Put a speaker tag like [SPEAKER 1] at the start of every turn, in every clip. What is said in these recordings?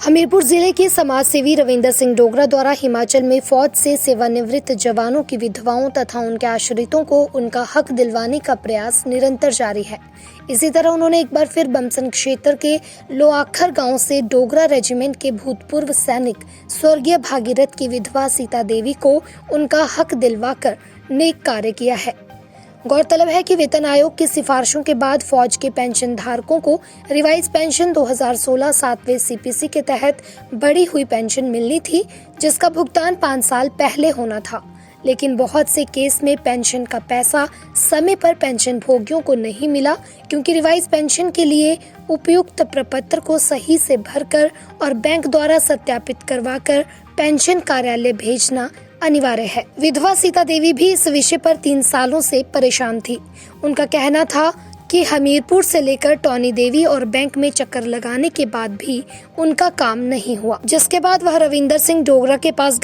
[SPEAKER 1] हमीरपुर जिले के समाज सेवी रविंदर सिंह डोगरा द्वारा हिमाचल में फौज से सेवानिवृत्त जवानों की विधवाओं तथा उनके आश्रितों को उनका हक दिलवाने का प्रयास निरंतर जारी है। इसी तरह उन्होंने एक बार फिर बमसन क्षेत्र के लोआखर गांव से डोगरा रेजिमेंट के भूतपूर्व सैनिक स्वर्गीय भागीरथ की विधवा सीता देवी को उनका हक दिलवाकर नेक कार्य किया है। गौरतलब है कि वेतन आयोग की सिफारिशों के बाद फौज के पेंशन धारकों को रिवाइज पेंशन 2016 सातवें सीपीसी के तहत बढ़ी हुई पेंशन मिलनी थी, जिसका भुगतान 5 साल पहले होना था। लेकिन बहुत से केस में पेंशन का पैसा समय पर पेंशन भोगियों को नहीं मिला, क्योंकि रिवाइज पेंशन के लिए उपयुक्त प्रपत्र को सही से भरकर और बैंक द्वारा सत्यापित करवाकर पेंशन कार्यालय भेजना अनिवार्य है। विधवा सीता देवी भी इस विषय पर 3 सालों से परेशान थी। उनका कहना था कि हमीरपुर से लेकर टॉनी देवी और बैंक में चक्कर लगाने के बाद भी उनका काम नहीं हुआ, जिसके बाद वह रविंदर सिंह डोगरा के पास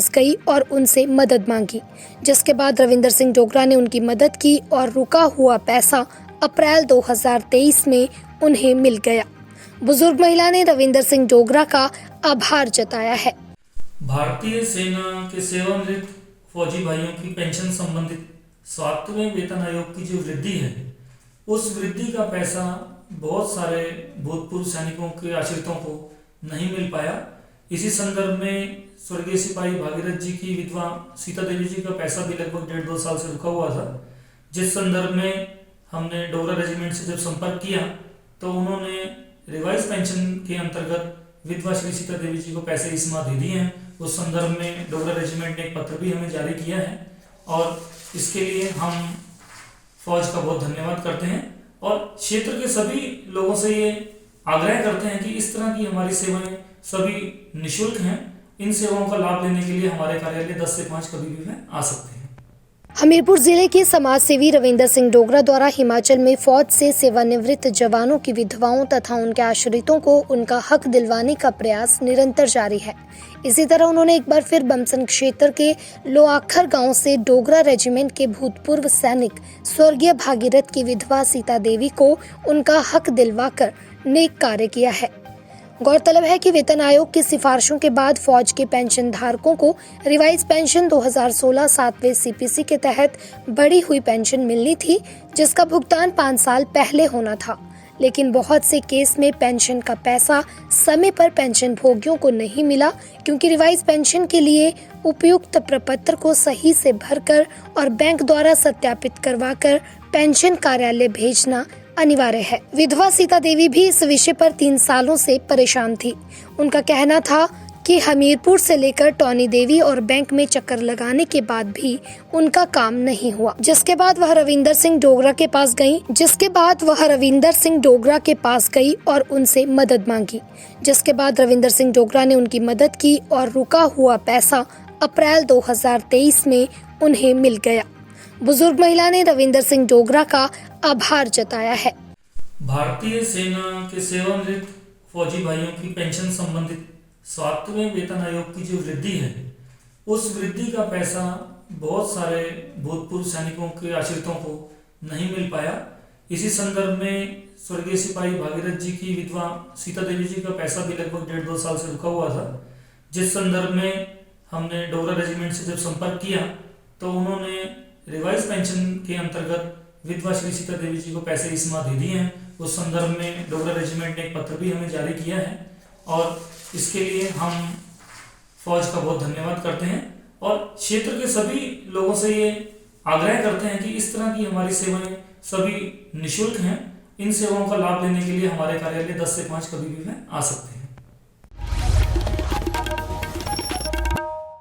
[SPEAKER 1] गई और उनसे मदद मांगी। जिसके बाद रविंदर सिंह डोगरा ने उनकी मदद की और रुका हुआ पैसा अप्रैल 2023 में उन्हें मिल गया। बुजुर्ग महिला ने रविंदर सिंह डोगरा का आभार जताया है।
[SPEAKER 2] भारतीय सेना के सेवानिवृत्त फौजी भाइयों की पेंशन संबंधित 7वें वेतन आयोग की जो वृद्धि है, उस वृद्धि का पैसा बहुत सारे भूतपूर्व सैनिकों के आश्रितों को नहीं मिल पाया। इसी संदर्भ में स्वर्गीय सिपाही भागीरथ जी की विधवा सीता देवी जी का पैसा भी लगभग 1.5-2 साल से रुका हुआ था। जिस संदर्भ में हमने डोगरा रेजिमेंट से जब संपर्क किया तो उन्होंने रिवाइज पेंशन के अंतर्गत विधवा श्री सीता देवी जी को पैसे इस माह दे दिए हैं। उस संदर्भ में डोगरा रेजिमेंट ने एक पत्र भी हमें जारी किया है और इसके लिए हम फौज का बहुत धन्यवाद करते हैं और क्षेत्र के सभी लोगों से ये आग्रह करते हैं कि इस तरह की हमारी सेवाएं सभी निःशुल्क हैं। इन सेवाओं का लाभ लेने के लिए हमारे कार्यालय 10 से 5 कभी भी आ सकते हैं।
[SPEAKER 1] हमीरपुर जिले के समाज सेवी रविंदर सिंह डोगरा द्वारा हिमाचल में फौज से सेवानिवृत्त जवानों की विधवाओं तथा उनके आश्रितों को उनका हक दिलवाने का प्रयास निरंतर जारी है। इसी तरह उन्होंने एक बार फिर बमसन क्षेत्र के लोआखर गांव से डोगरा रेजिमेंट के भूतपूर्व सैनिक स्वर्गीय भागीरथ की विधवा सीता देवी को उनका हक दिलवाकर नेक कार्य किया है। गौरतलब है कि वेतन आयोग की सिफारिशों के बाद फौज के पेंशन धारकों को रिवाइज पेंशन 2016 सातवें सीपीसी के तहत बढ़ी हुई पेंशन मिलनी थी, जिसका भुगतान 5 साल पहले होना था। लेकिन बहुत से केस में पेंशन का पैसा समय पर पेंशन भोगियों को नहीं मिला, क्योंकि रिवाइज पेंशन के लिए उपयुक्त प्रपत्र को सही से भरकर और बैंक द्वारा सत्यापित करवाकर पेंशन कार्यालय भेजना अनिवार्य है। विधवा सीता देवी भी इस विषय पर 3 सालों से परेशान थी। उनका कहना था कि हमीरपुर से लेकर टॉनी देवी और बैंक में चक्कर लगाने के बाद भी उनका काम नहीं हुआ, जिसके बाद वह रविंदर सिंह डोगरा के पास गई और उनसे मदद मांगी। जिसके बाद रविंदर सिंह डोगरा ने उनकी मदद की और रुका हुआ पैसा अप्रैल 2023 में उन्हें मिल गया। बुजुर्ग महिला ने रविंदर सिंह डोगरा का आभार जताया है।
[SPEAKER 2] भारतीय सेना के सेवानिवृत्त फौजी भाइयों की पेंशन संबंधित 7वें वेतन आयोग की जो वृद्धि है, उस वृद्धि का पैसा बहुत सारे भूतपूर्व सैनिकों के आश्रितों को नहीं मिल पाया। इसी संदर्भ में स्वर्गीय सिपाही भागीरथ जी की विधवा सीता देवी जी का पैसा भी लगभग 1.5-2 साल से रुका हुआ था। जिस संदर्भ में हमने डोगरा रेजिमेंट से जब संपर्क किया तो उन्होंने रिवाइज पेंशन के अंतर्गत विधवा श्री सीता देवी जी को पैसे इस माह दे दिए हैं। उस संदर्भ में डोगरा रेजिमेंट ने एक पत्र भी हमें जारी किया है और इसके लिए हम फौज का बहुत धन्यवाद करते हैं और क्षेत्र के सभी लोगों से ये आग्रह करते हैं कि इस तरह की हमारी सेवाएं सभी निःशुल्क हैं। इन सेवाओं का लाभ लेने के लिए हमारे कार्यालय 10 से 5 कभी भी आ सकते हैं।